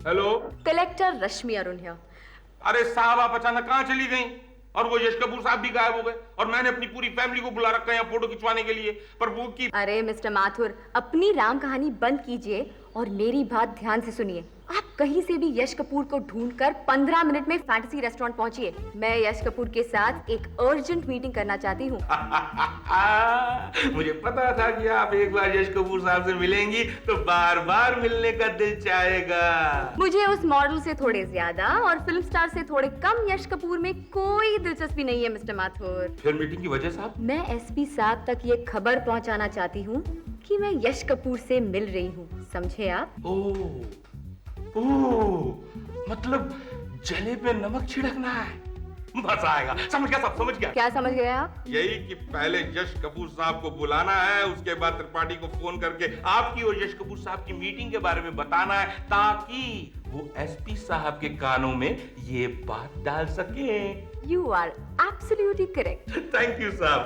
Hello. Collector रश्मि अरुण है। अरे साहब, आप अचानक कहाँ चली गई? और वो यश कपूर साहब भी गायब हो गए और मैंने अपनी पूरी फैमिली को बुला रखा है यहाँ फोटो खिंचवाने के लिए, पर वो की। अरे मिस्टर माथुर, अपनी राम कहानी बंद कीजिए और मेरी बात ध्यान से सुनिए। आप कहीं से भी यश कपूर को ढूंढकर 15 मिनट में फैंटेसी रेस्टोरेंट पहुंचिए। मैं यश कपूर के साथ एक अर्जेंट मीटिंग करना चाहती हूँ। मुझे पता था कि आप एक बार यश कपूर साहब से मिलेंगी तो बार बार मिलने का दिल चाहेगा। मुझे उस मॉडल से थोड़े ज्यादा और फिल्म स्टार से थोड़े कम यश कपूर में कोई दिलचस्पी नहीं है मिस्टर माथुर। फिर मीटिंग की वजह साहब? मैं एसपी साहब तक ये खबर पहुंचाना चाहती हूँ कि मैं यश कपूर से मिल रही हूँ, समझे आप? ओह, मतलब जले पे नमक छिड़कना है। मजा आएगा। समझ गया सब, समझ गया। क्या समझ गए आप? यही कि पहले यश कपूर साहब को बुलाना है, उसके बाद त्रिपाठी को फोन करके आपकी और यश कपूर साहब की मीटिंग के बारे में बताना है, ताकि वो एसपी साहब के कानों में ये बात डाल सके। You are absolutely correct. Thank you साहब।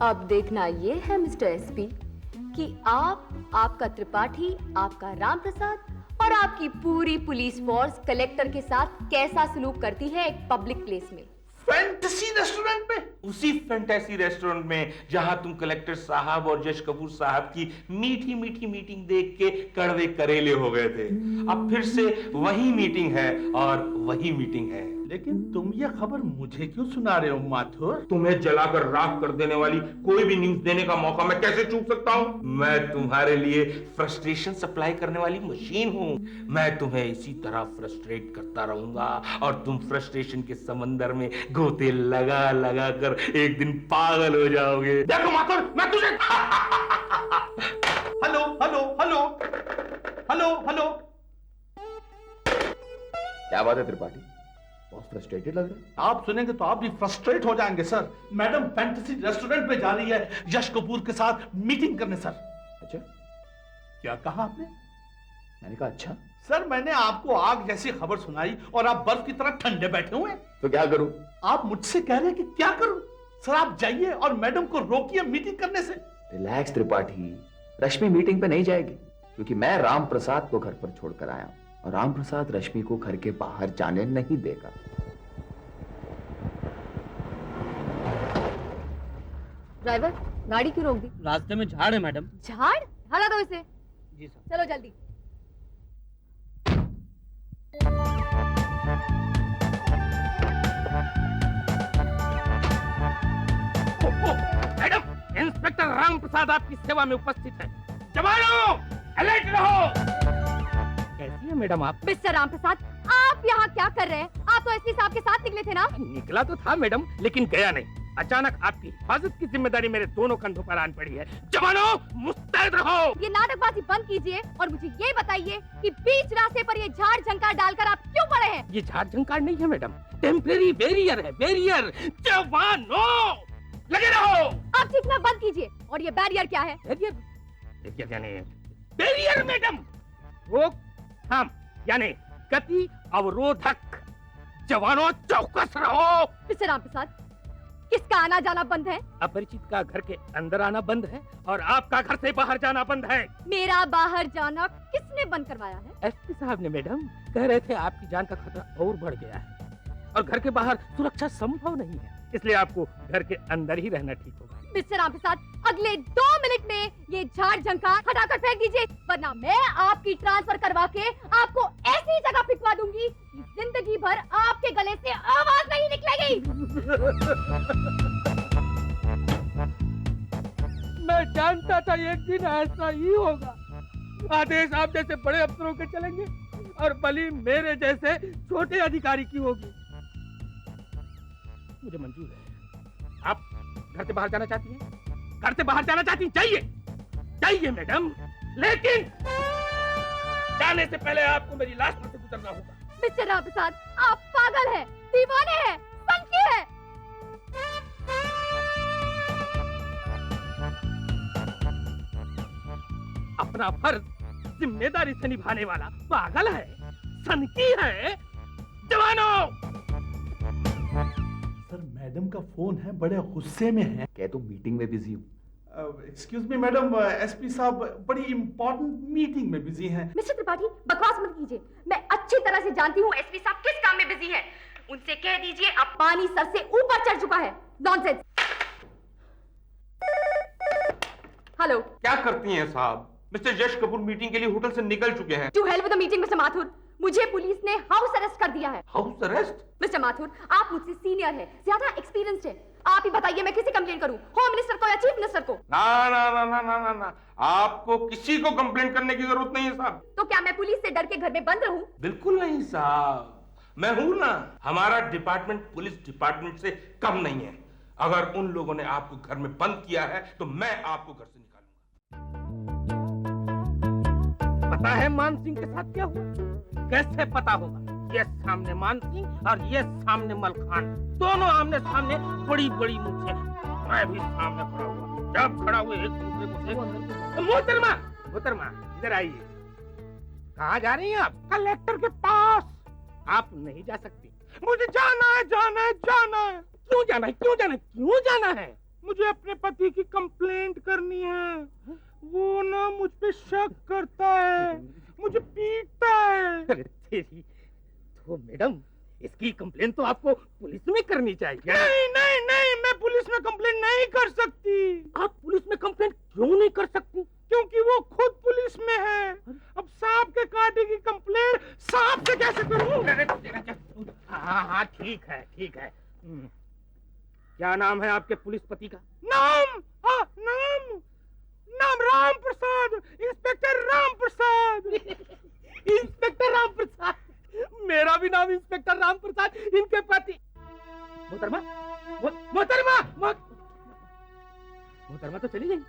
अब देखना ये है मिस्टर एसपी कि आपका त्रिपाठी, आपका राम प्रसाद और आपकी पूरी पुलिस फोर्स कलेक्टर के साथ कैसा सलूक करती है एक पब्लिक प्लेस में। फैंटेसी रेस्टोरेंट में? उसी फैंटेसी रेस्टोरेंट में जहां तुम कलेक्टर साहब और यश कपूर साहब की मीठी मीठी मीटिंग देख के कड़वे करेले हो गए थे। अब फिर से वही मीटिंग है और वही मीटिंग है। लेकिन तुम ये खबर मुझे क्यों सुना रहे हो माथुर? तुम्हें जलाकर राख कर देने वाली कोई भी न्यूज देने का मौका मैं कैसे चूक सकता हूँ? मैं तुम्हारे लिए फ्रस्ट्रेशन सप्लाई करने वाली मशीन हूँ। मैं तुम्हें इसी तरह फ्रस्ट्रेट करता रहूंगा और तुम फ्रस्ट्रेशन के समंदर में गोते लगा लगा कर एक दिन पागल हो जाओगे। देखो माथुर, मैं तुझे hello hello hello hello hello. क्या बात है त्रिपाठी, बहुत फ्रस्ट्रेटेड लग रहे हैं। आप सुनेंगे तो आप भी फ्रस्ट्रेट हो जाएंगे सर। मैडम फैंटेसी रेस्टोरेंट में जा रही है यश कपूर के साथ मीटिंग करने सर। अच्छा, क्या कहा आपने? मैंने कहा अच्छा। सर मैंने आपको आग जैसी खबर सुनाई और आप बर्फ की तरह ठंडे बैठे हुए हैं। तो क्या करूं? आप मुझसे कह रहे हैं कि क्या करूं? सर आप जाइए और मैडम को रोकिए मीटिंग करने से। रिलैक्स त्रिपाठी, रश्मि मीटिंग पे नहीं जाएगी क्योंकि मैं राम प्रसाद को घर पर छोड़कर आया हूं और राम प्रसाद रश्मि को घर के बाहर जाने नहीं देगा। ड्राइवर, गाड़ी क्यों रोक दी? रास्ते में झाड़ है मैडम। झाड़? हटा दो इसे। जी सर। चलो जल्दी। मैडम, इंस्पेक्टर राम प्रसाद आपकी सेवा में उपस्थित है। जवानों, अलर्ट रहो। कैसी है मैडम आप? मिस्टर राम प्रसाद, आप यहाँ क्या कर रहे हैं? आप तो एसपी साहब के साथ निकले थे ना? निकला तो था मैडम, लेकिन गया नहीं। अचानक आपकी हिफाजत की जिम्मेदारी मेरे दोनों कंधों पर आन पड़ी है। जवानों, मुस्तैद रहो। ये नाटकबाजी बंद कीजिए और मुझे ये बताइए कि बीच रास्ते पर ये झाड़ झंकार डालकर आप क्यों पड़े हैं? ये झाड़ झंकार नहीं है मैडम, टेम्परेरी बैरियर है, बैरियर। जवानों, लगे रहो। आप चीखना बंद कीजिए। और ये बैरियर क्या है? बैरियर? बैरियर यानी बैरियर मैडम, रोक थाम यानी गति अवरोधक। जवानों, चौकस रहो। मिस्टर राम प्रसाद, किसका आना जाना बंद है? अपरिचित का घर के अंदर आना बंद है और आपका घर से बाहर जाना बंद है। मेरा बाहर जाना किसने बंद करवाया है? एसपी साहब ने मैडम। कह रहे थे आपकी जान का खतरा और बढ़ गया है और घर के बाहर सुरक्षा संभव नहीं है, इसलिए आपको घर के अंदर ही रहना ठीक होगा। मिस्टर राम प्रसाद, अगले 2 मिनट में ये झाड़ झंकार हटाकर फेंक दीजिए, वरना मैं आपकी ट्रांसफर करवा के आपको ऐसी जगह फिकवा दूंगी कि जिंदगी भर आपके गले से आवाज नहीं निकलेगी। मैं जानता था एक दिन ऐसा ही होगा। आदेश आप जैसे बड़े अफसरों के चलेंगे और बलि मेरे जैसे छोटे अधिकारी की होगी। मुझे मंजूर है। आप घर से बाहर जाना चाहती हैं? घर से बाहर जाना चाहती हैं? जाइए, जाइए मैडम, लेकिन जाने से पहले आपको मेरी लाश पर से गुजरना होगा। मिस्टर राम प्रसाद, आप पागल हैं, दीवाने हैं, संकी हैं। अपना फर्ज जिम्मेदारी से निभाने वाला पागल है, सनकी है। जवानों, सर मैडम का फोन है, बड़े गुस्से में है। कह तो मीटिंग में बिजी हूँ, एक्सक्यूज मी मैडम, एसपी साहब बड़ी इंपॉर्टेंट मीटिंग में बिजी हैं। मिस्टर त्रिपाठी, बकवास मत कीजिए। मैं अच्छी तरह से जानती हूँ एसपी साहब किस काम में बिजी है। उनसे कह दीजिए अब पानी सर से ऊपर चढ़ चुका है। नॉनसेंस। हेलो। क्या करती हैं साहब? मिस्टर यश कपूर मीटिंग के लिए होटल से निकल चुके हैं। To help with the meeting mister Mathur. मुझे पुलिस ने हाउस अरेस्ट कर दिया है। House arrest? मिस्टर माथुर, आप मुझसे सीनियर हैं, ज्यादा एक्सपीरियंस्ड हैं। आप ही बताइए मैं किसे कंप्लेन करूं? होम मिनिस्टर को या चीफ मिनिस्टर को? ना ना ना ना ना ना ना, आपको किसी को कंप्लेंट करने की जरूरत नहीं है साहब। तो क्या मैं पुलिस से डर के घर में बंद रहूं? बिल्कुल नहीं साहब, मैं हूं ना। हमारा डिपार्टमेंट पुलिस डिपार्टमेंट से कम नहीं है। अगर उन लोगों ने आपको घर में बंद किया है तो मैं आपको घर से निकालूंगा। पता है मान सिंह के साथ क्या हुआ? कैसे पता होगा? ये सामने मान सिंह और ये सामने मलखान, दोनों आमने सामने, बड़ी बड़ी मुझसे। मैं भी सामने खड़ा हुआ। जब खड़ा हुए एक दूसरे को मोहतरमा, मोहतरमा इधर आइए। कहाँ जा रही हैं आप? कलेक्टर के पास। आप नहीं जा सकती। मुझे जाना है, जाना है, जाना है। क्यों जाना है? क्यों जाना है? क्यों जाना है? मुझे अपने पति की कंप्लेंट करनी है। वो ना मुझ पे शक करता है, मुझे पीटता है। अरे तेरी तो मैडम, इसकी कंप्लेंट तो आपको पुलिस में करनी चाहिए। नहीं नहीं नहीं, मैं पुलिस में कंप्लेंट नहीं कर सकती। आप पुलिस में कंप्लेंट क्यों नहीं कर सकती? क्योंकि वो खुद पुलिस में है। अब सांप के काटे की कंप्लेंट सांप से कैसे करूं? हाँ हाँ ठीक है, ठीक है। क्या नाम है आपके पुलिस पति का? नाम? हाँ नाम, नाम राम प्रसाद, इंस्पेक्टर राम प्रसाद। इंस्पेक्टर राम प्रसाद, मेरा भी नाम इंस्पेक्टर राम प्रसाद। इनके पति मोहतरमा, मोहतरमा, मोहतरमा तो चली गई,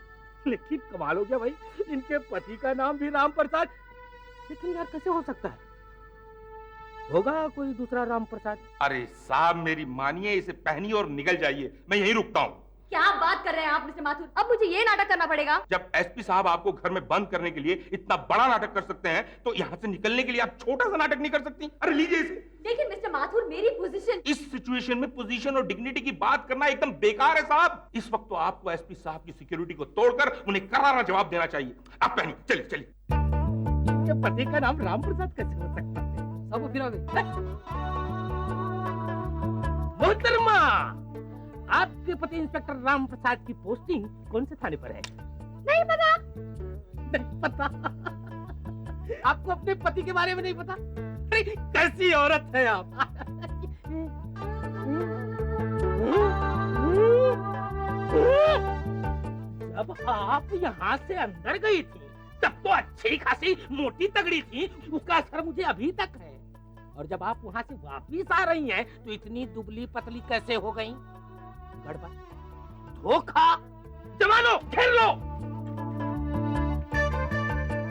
लेकिन कमाल हो गया भाई, इनके पति का नाम भी राम प्रसाद। लेकिन यार कैसे हो सकता है? होगा कोई दूसरा राम प्रसाद। अरे साहब मेरी मानिए, इसे पहनिए और निकल जाइए। मैं यहीं रुकता हूँ। क्या बात कर रहे हैं आप मिस्टर माथुर? अब मुझे ये नाटक करना पड़ेगा। जब एसपी साहब आपको घर में बंद करने के लिए इतना बड़ा नाटक कर सकते हैं, तो यहाँ से निकलने के लिए आप छोटा सा नाटक नहीं कर सकती? अरे लीजिए इसे। लेकिन मिस्टर माथुर, मेरी पोजीशन। इस सिचुएशन में पोजीशन और डिग्निटी की बात करना एकदम बेकार है साहब। इस वक्त तो आपको एसपी साहब की सिक्योरिटी को तोड़कर उन्हें करारा जवाब देना चाहिए। आप पहनिए, चलिए चलिए। पति का नाम राम प्रसाद कैसे हो सकता है? सब फिर मोहतरमा, आपके पति इंस्पेक्टर राम प्रसाद की पोस्टिंग कौन से थाने पर है? नहीं पता। नहीं पता? आपको अपने पति के बारे में नहीं पता? अरे कैसी औरत है आप? जब आप यहाँ से अंदर गई थी तब तो अच्छी खासी मोटी तगड़ी थी, उसका असर मुझे अभी तक है। और जब आप वहाँ से वापिस आ रही हैं तो इतनी दुबली पतली कैसे हो गई? गड़बड़, धोखा। जवानों घेर लो।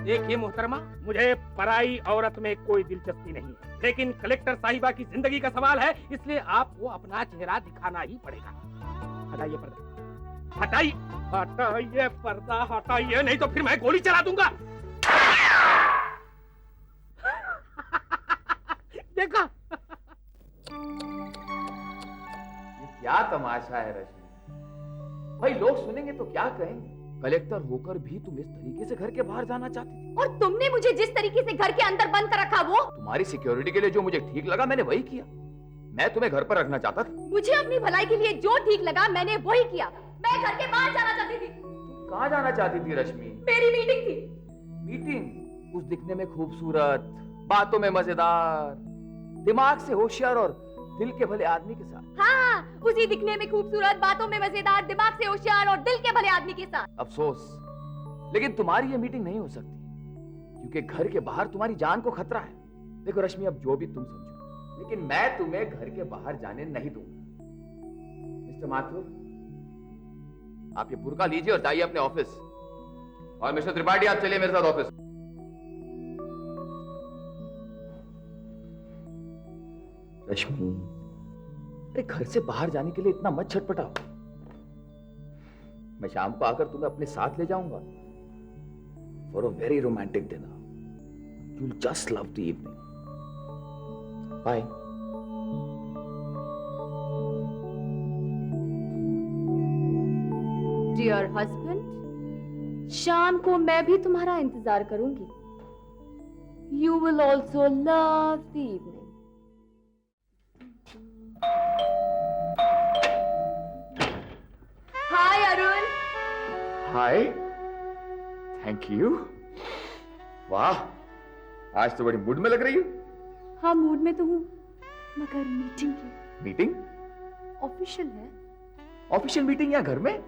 देखिए मोहतरमा, मुझे पराई औरत में कोई दिलचस्पी नहीं है, लेकिन कलेक्टर साहिबा की जिंदगी का सवाल है, इसलिए आपको अपना चेहरा दिखाना ही पड़ेगा। हटाइए पर्दा, हटाइए, हटाइए पर्दा, हटाइए, नहीं तो फिर मैं गोली चला दूंगा। देखा? ये क्या तमाशा है रश्मि? भाई लोग सुनेंगे तो क्या कहेंगे? कलेक्टर होकर भी तुम इस तरीके से घर के बाहर जाना चाहती थी? और तुमने मुझे जिस तरीके से घर के अंदर बंद कर रखा, वो तुम्हारी सिक्योरिटी के लिए जो मुझे ठीक लगा मैंने वही किया। मैं तुम्हें घर पर रखना चाहता था। मुझे अपनी भलाई के लिए जो ठीक लगा मैंने वही किया। मैं घर के बाहर जाना चाहती थी। तुम कहाँ जाना चाहती थी रश्मि? मेरी मीटिंग थी। मीटिंग? उस दिखने में खूबसूरत, बातों में मजेदार, दिमाग से होशियार और दिल के भले आदमी के साथ। हाँ, उसी दिखने में खूबसूरत, बातों में मजेदार, दिमाग से होशियार और दिल के भले आदमी के साथ। अफसोस, लेकिन तुम्हारी ये मीटिंग नहीं हो सकती, क्योंकि घर के बाहर तुम्हारी जान को खतरा है। देखो रश्मि, अब जो भी तुम समझो, लेकिन मैं तुम्हें घर के बाहर जाने नहीं दूंगा। मिस्टर माथुर, आप ये बुर्का लीजिए और जाइए अपने ऑफिस। और मिस्टर त्रिपाठी, आप चलिए मेरे साथ ऑफिस। रश्मि, अरे घर से बाहर जाने के लिए इतना मत छटपटाओ। मैं शाम को आकर तुम्हें अपने साथ ले जाऊंगा for a very romantic dinner. You will just love the evening. Bye. Dear husband, शाम को मैं भी तुम्हारा इंतजार करूंगी। You will also love the evening. Hi Arun. Hi, thank you. वाह, आज तो बड़ी मूड में लग रही हो। हाँ, मूड में तो हूँ, मगर मीटिंग की। मीटिंग? ऑफिशियल है। ऑफिशियल मीटिंग या घर में?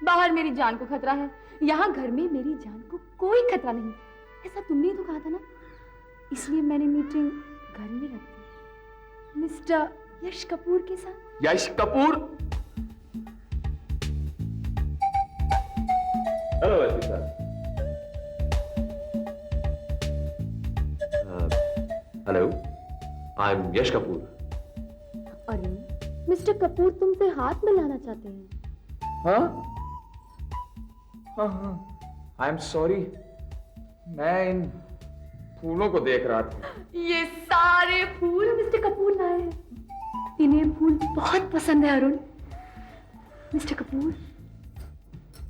बाहर मेरी जान को खतरा है, यहाँ घर में मेरी जान को कोई खतरा नहीं। ऐसा तुमने ही तो कहा था ना, इसलिए मैंने मीटिंग घर में रख दी, मिस्टर यश कपूर के साथ। Yash Kapoor? Hello SP sir. Hello, I am Yash Kapoor. अरे मिस्टर कपूर तुमसे हाथ मिलाना चाहते हैं। हाँ हाँ हाँ, आई एम सॉरी, मैं इन फूलों को देख रहा था। ये सारे फूल मिस्टर कपूर लाए हैं। इन्हें फूल बहुत पसंद है अरुण। मिस्टर कपूर,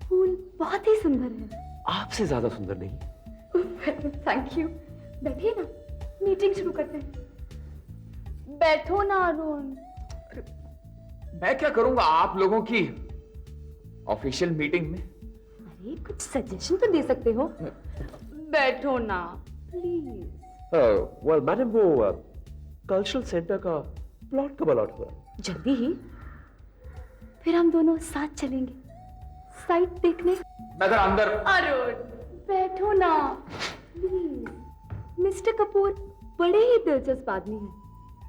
फूल बहुत ही सुंदर है। आपसे ज्यादा सुंदर नहीं। Thank you. बैठिए ना, मीटिंग शुरू करते हैं। बैठो ना अरुण। मैं क्या करूंगा आप लोगों की ऑफिशियल मीटिंग में? अरे कुछ सजेशन तो दे सकते हो। बैठो ना प्लीज। वेल मैडम, वो कल्चरल सेंटर का प्लॉट कब अलॉट हुआ? जल्दी ही। फिर हम दोनों साथ चलेंगे साइट देखने। मैं जरा अंदर। अरुण बैठो ना प्लीज। मिस्टर कपूर बड़े ही दिलचस्प आदमी हैं।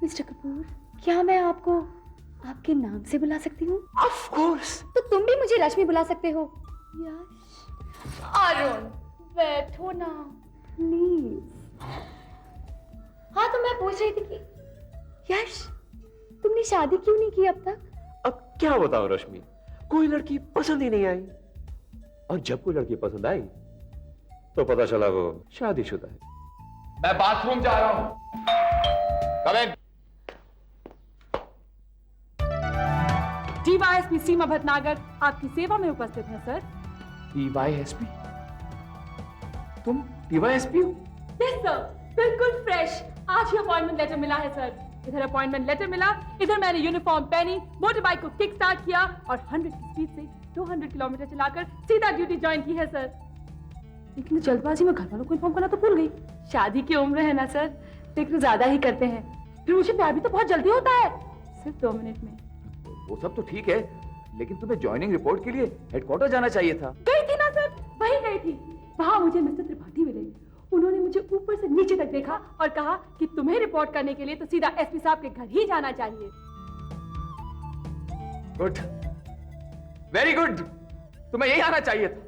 मिस्टर कपूर, क्या मैं आपको आपके नाम से बुला सकती हूँ? Of course. तो तुम भी मुझे रश्मि बुला सकते हो। यश। अरुण बैठो ना प्लीज। हाँ, तो मैं पूछ रही थी कि यश, तुमने शादी क्यों नहीं की अब तक? अब क्या बताऊं रश्मि, कोई लड़की पसंद ही नहीं आई। और जब कोई लड़की पसंद आई तो पता चला वो शादीशुदा है। मैं बाथरूम जा रहा हूं। कम इन। डीवाईएसपी सीमा भटनागर आपकी सेवा में उपस्थित है सर। डीवाईएसपी? तुम डीवाईएसपी हो? यस सर, बिल्कुल फ्रेश। आज ही अपॉइंटमेंट लेटर मिला है सर। इधर अपॉइंटमेंट लेटर मिला, इधर मैंने यूनिफॉर्म पहनी, मोटर बाइक को किक स्टार्ट किया और 100 की स्पीड से 200 किलोमीटर चलाकर सीधा ड्यूटी ज्वाइन की है सर। लेकिन जल्दबाजी में घर वालों को इन्फॉर्म करना तो भूल गई। शादी की उम्र है ना सर, फिक्र ज्यादा ही करते हैं। फिर मुझे प्यार भी तो बहुत जल्दी होता है, सिर्फ 2 मिनट में। वो सब तो ठीक है, लेकिन तुम्हें ज्वाइनिंग रिपोर्ट के लिए हेडक्वार्टर जाना चाहिए था। गई थी ना सर, वही गई थी। वहां मुझे मिस्टर त्रिपाठी मिले। उन्होंने मुझे ऊपर से नीचे तक देखा और कहा कि तुम्हें रिपोर्ट करने के लिए तो सीधा एसपी साहब के घर ही जाना चाहिए। Good, very good. तुम्हें यही आना चाहिए था।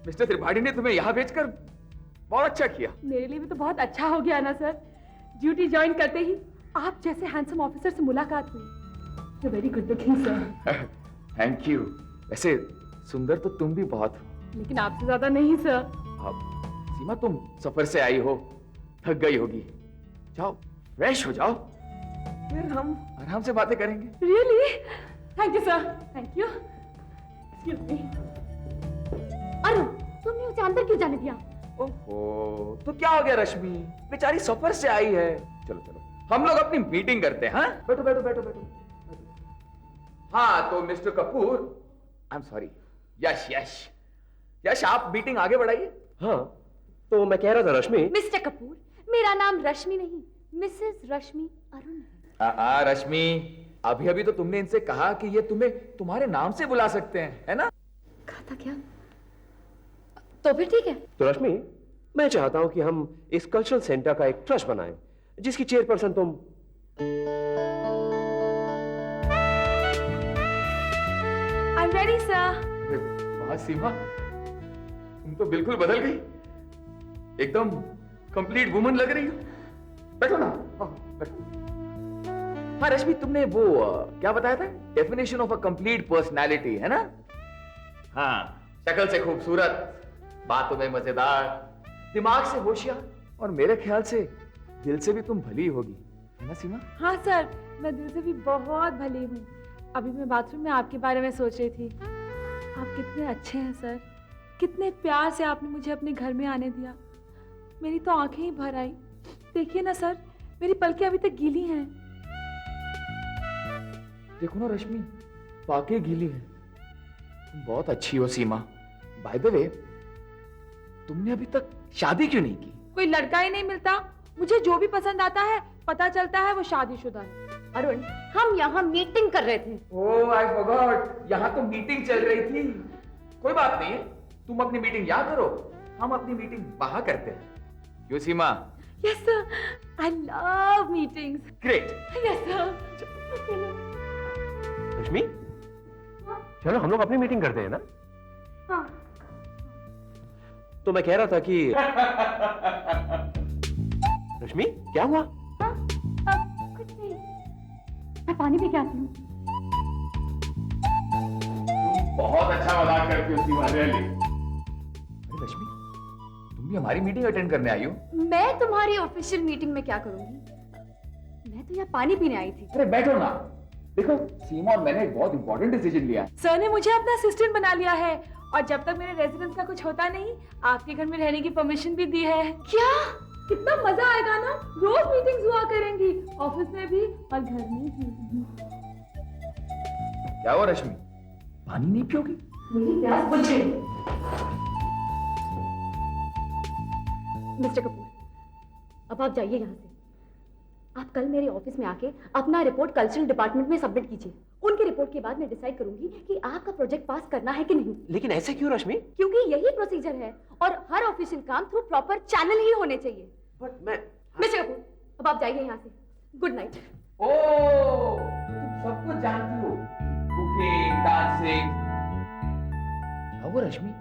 मिस्टर त्रिपाठी ने तुम्हें यहाँ भेजकर बहुत अच्छा किया। मेरे लिए भी तो बहुत अच्छा हो गया ना सर। ड्यूटी ज्वाइन करते ही आप जैसे हैंडसम ऑफिसर से मुलाकात हुई। Very good looking sir. Thank you. वैसे सुंदर तो तुम भी बहुत हो। लेकिन आपसे ज्यादा नहीं सर। अब सीमा, तुम सफर से आई हो, थक गई होगी, जाओ फ्रेश हो जाओ, फिर हम आराम से बातें करेंगे। Really? Thank you sir, thank you. Excuse me. Arun, तुमने उसे अंदर क्यों जाने दिया? ओहो, तो क्या हो गया रश्मि, बेचारी सफर से आई है। चलो चलो, हम लोग अपनी मीटिंग करते हैं। हाँ, बैठो बैठो बैठो बैठो। हाँ, तो mister Kapoor, I am sorry, Yash Yash Yash, आप मीटिंग आगे बढ़ाइए। हाँ, तो मैं कह रहा था रश्मि। मिस्टर कपूर, मेरा नाम रश्मि नहीं, मिसेस रश्मि अरुण है। रश्मि, अभी अभी तो तुमने इनसे कहा कि ये तुम्हें तुम्हारे नाम से बुला सकते हैं, है ना? कहा था क्या? तो फिर ठीक है। तो रश्मि, मैं चाहता हूं कि हम इस कल्चरल सेंटर का एक ट्रस्ट बनाएं, जिसकी चेयरपर्सन तुम। I am ready sir. वाह सीमा, तुम तो बिल्कुल बदल गई, एकदम कंप्लीट वुमन लग रही हो। बैठो ना। हाँ, बैठो। हाँ रश्मि, तुमने वो क्या बताया था, definition of a complete personality, है ना? हाँ, शक्ल से खूबसूरत, बातों में मजेदार, दिमाग से होशियार, और मेरे ख्याल से दिल से भी तुम भली होगी, है ना सीमा? हाँ सर, मैं दिल से भी बहुत भली हूँ। अभी मैं बाथरूम में आपके बारे में सोच रही थी। आप कितने अच्छे हैं सर, कितने प्यार से आपने मुझे अपने घर में आने दिया। मेरी तो आंखें ही भर आई। देखिए ना सर, मेरी पलकें अभी तक गीली हैं। देखो ना रश्मि, वाकई गीली है। तुम बहुत अच्छी हो सीमा। बाय द वे, तुमने अभी तक शादी क्यों नहीं की? कोई लड़का ही नहीं मिलता। मुझे जो भी पसंद आता है पता चलता है वो शादीशुदा है। अरुण, हम यहाँ मीटिंग कर रहे थे। ओह आई फॉरगॉट, यहाँ तो मीटिंग चल रही थी। कोई बात नहीं, तुम अपनी मीटिंग यहाँ करो, हम अपनी मीटिंग वहां करते हैं। क्यों Seema? Yes sir, I love meetings. Great. Yes sir. Rashmi, चलो हम लोग अपनी मीटिंग करते हैं ना। हाँ। तो मैं कह रहा था कि रश्मि, क्या हुआ? कुछ नहीं, मैं पानी पी के आती हूँ। बहुत अच्छा मजाक करती हो सीमा, रियली। अरे रश्मि, तुम भी हमारी मीटिंग अटेंड करने आई हो? मैं तुम्हारी ऑफिशियल मीटिंग में क्या करूंगी? मैं तो यहाँ पानी पीने आई थी। अरे बैठो ना। देखो सीमा और मैंने एक बहुत इंपॉर्टेंट डिसीजन लिया है। सर ने मुझे अपना असिस्टेंट बना लिया है और जब तक मेरे रेजिडेंस का कुछ होता नहीं, आपके घर में रहने की परमिशन भी दी है। क्या? कितना मजा आएगा ना, रोज मीटिंग्स हुआ करेंगी, ऑफिस में भी और घर में भी। क्या हुआ रश्मि, पानी नहीं पियोगी? मेरी प्यास बुझ गई। मिस्टर कपूर, अब आप जाइए यहाँ से। आप कल मेरे ऑफिस में आके अपना रिपोर्ट कल्चरल डिपार्टमेंट में सबमिट कीजिए। उनकी रिपोर्ट के बाद मैं डिसाइड करूंगी कि आपका प्रोजेक्ट पास करना है कि नहीं। लेकिन ऐसे क्यों रश्मि? क्योंकि यही प्रोसीजर है और हर ऑफिशियल काम थ्रू प्रॉपर चैनल ही होने चाहिए। बट मैं मिस्टर कपूर, अब आप जाइए यहाँ से। Good night. ओह, तुम सब कुछ जानती हो, कुकिंग, डांसिंग। क्या हुआ रश्मि,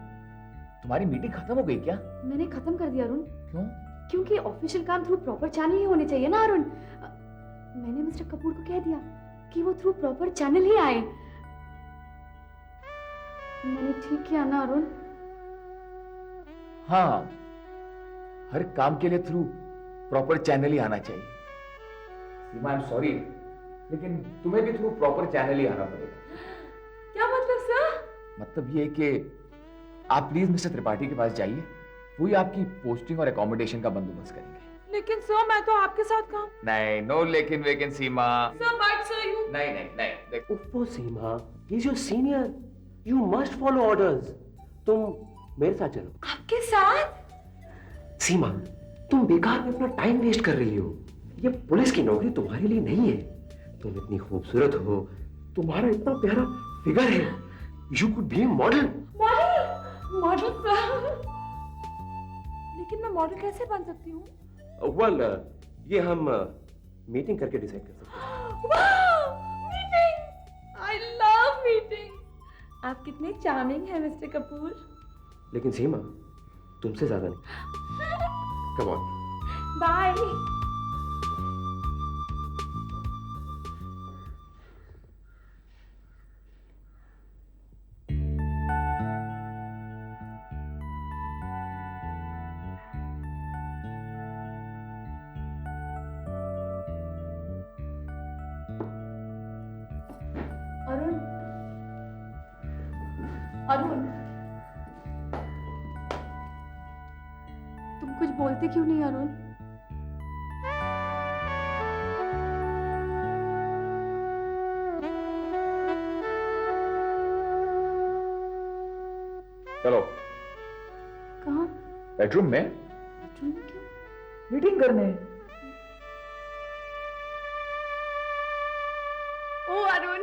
तुम्हारी मीटिंग खत्म हो गई क्या? मैंने खत्म कर दिया अरुण। क्यों? क्योंकि ऑफिशियल काम थ्रू प्रॉपर चैनल ही होने चाहिए ना अरुण। मैंने मिस्टर कपूर को कह दिया कि वो थ्रू प्रॉपर चैनल ही आए। मैंने ठीक किया ना अरुण? हाँ, हर काम के लिए थ्रू प्रॉपर चैनल ही आना चाहिए। सीमा, आई एम सॉरी, लेकिन तुम्हें भी थ्रू प्रॉपर चैनल ही आना पड़ेगा। क्या मतलब सर? मतलब ये कि आप प्लीज मिस्टर त्रिपाठी के पास जाइए, वही आपकी पोस्टिंग और एकोमोडेशन का बंदोबस्त करेंगे। लेकिन सर, मैं तो आपके साथ काम। नहीं, नो लेकिन वेकिन Seema. Sir but sir you. नहीं नहीं नहीं, देखो उफ़ो Seema, he is your senior, you must follow orders. तुम मेरे साथ चलो। आपके साथ? सीमा, तुम बेकार में अपना टाइम वेस्ट कर रही हो। ये पुलिस की नौकरी तुम्हारे लिए नहीं है। तुम इतनी खूबसूरत हो, तुम्हारा इतना प्यारा फिगर है, you could be A model. Model? Model sir? लेकिन मैं मॉडल कैसे बन सकती हूँ? वेल, ये हम मीटिंग करके डिसाइड कर सकते हैं। वाह, मीटिंग! I love meeting. आप कितने चार्मिंग हैं मिस्टर कपूर। लेकिन सीमा, तुमसे ज्यादा नहीं। Come on. Bye. Arun, Arun, तुम कुछ बोलते क्यों नहीं अरुण? चलो कहाँ? बेडरूम में क्यों? मीटिंग करने। ओ अरुण,